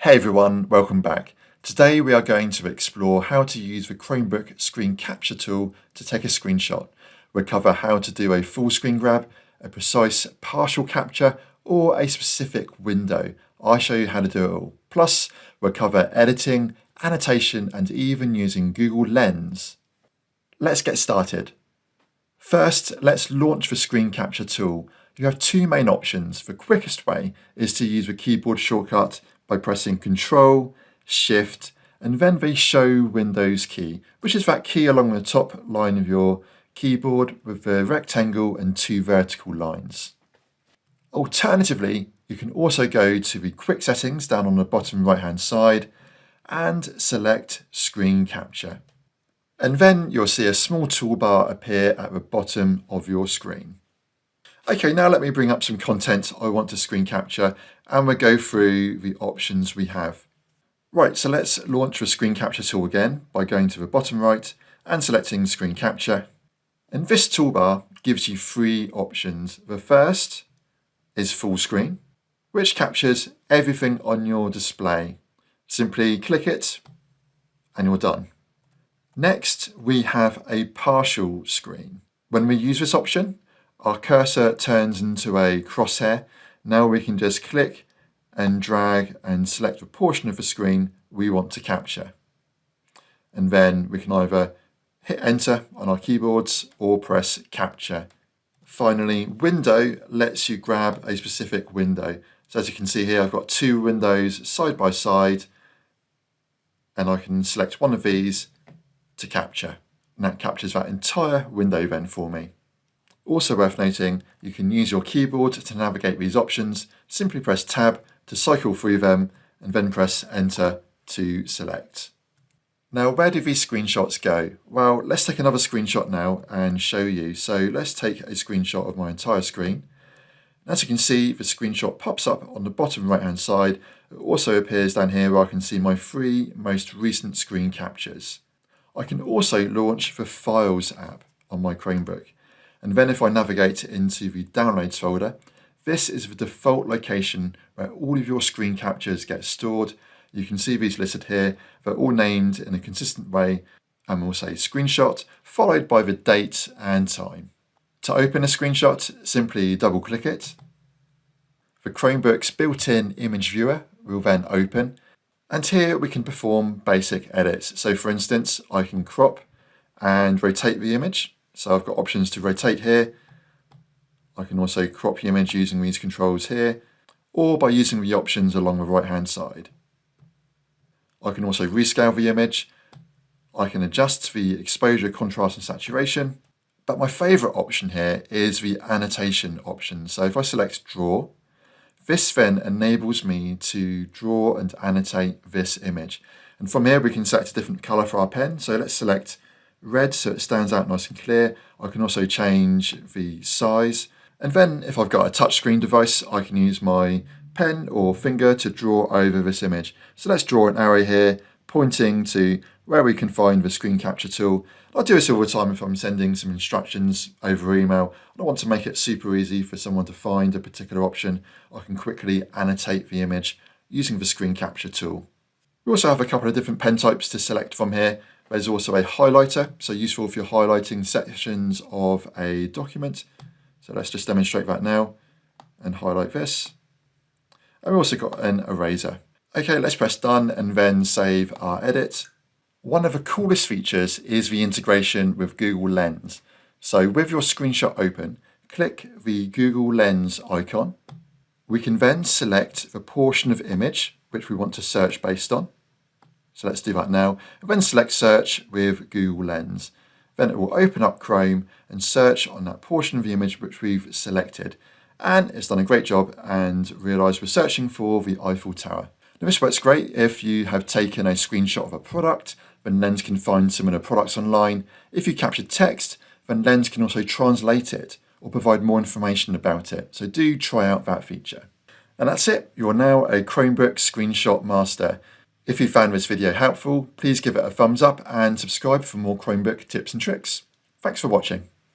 Hey everyone, welcome back. Today we are going to explore how to use the Chromebook screen capture tool to take a screenshot. We'll cover how to do a full screen grab, a precise partial capture, or a specific window. I'll show you how to do it all. Plus, we'll cover editing, annotation, and even using Google Lens. Let's get started. First, let's launch the screen capture tool. You have two main options. The quickest way is to use the keyboard shortcut by pressing Ctrl, Shift, and then the Show Windows key, which is that key along the top line of your keyboard with the rectangle and two vertical lines. Alternatively, you can also go to the quick settings down on the bottom right hand side and select Screen Capture. And then you'll see a small toolbar appear at the bottom of your screen. Okay, now let me bring up some content I want to screen capture and we'll go through the options we have. Right, so let's launch the screen capture tool again by going to the bottom right and selecting screen capture. And this toolbar gives you three options. The first is full screen, which captures everything on your display. Simply click it and you're done. Next, we have a partial screen. When we use this option, our cursor turns into a crosshair. Now we can just click and drag and select the portion of the screen we want to capture. And then we can either hit enter on our keyboards or press capture. Finally, window lets you grab a specific window. So as you can see here, I've got two windows side by side and I can select one of these to capture. And that captures that entire window then for me. Also worth noting, you can use your keyboard to navigate these options. Simply press Tab to cycle through them and then press Enter to select. Now, where do these screenshots go? Well, let's take another screenshot now and show you. So let's take a screenshot of my entire screen. As you can see, the screenshot pops up on the bottom right hand side. It also appears down here where I can see my three most recent screen captures. I can also launch the Files app on my Chromebook. And then if I navigate into the Downloads folder, this is the default location where all of your screen captures get stored. You can see these listed here. They're all named in a consistent way and will say screenshot followed by the date and time. To open a screenshot, simply double click it. The Chromebook's built-in image viewer will then open. And here we can perform basic edits. So for instance, I can crop and rotate the image. So I've got options to rotate here. I can also crop the image using these controls here, or by using the options along the right hand side. I can also rescale the image. I can adjust the exposure, contrast and saturation. But my favorite option here is the annotation option. So if I select draw, this then enables me to draw and annotate this image. And from here we can select a different color for our pen. So let's select red so it stands out nice and clear. I can also change the size. And then if I've got a touchscreen device, I can use my pen or finger to draw over this image. So let's draw an arrow here pointing to where we can find the screen capture tool. I do this all the time if I'm sending some instructions over email. I want to make it super easy for someone to find a particular option. I can quickly annotate the image using the screen capture tool. We also have a couple of different pen types to select from here. There's also a highlighter, so useful if you're highlighting sections of a document. So let's just demonstrate that now and highlight this. And we've also got an eraser. Okay, let's press done and then save our edit. One of the coolest features is the integration with Google Lens. So with your screenshot open, click the Google Lens icon. We can then select the portion of image which we want to search based on. So let's do that now. And then select search with Google Lens. Then it will open up Chrome and search on that portion of the image which we've selected. And it's done a great job and realised we're searching for the Eiffel Tower. Now this works great if you have taken a screenshot of a product, then Lens can find similar products online. If you captured text, then Lens can also translate it or provide more information about it. So do try out that feature. And that's it. You're now a Chromebook screenshot master. If you found this video helpful, please give it a thumbs up and subscribe for more Chromebook tips and tricks. Thanks for watching.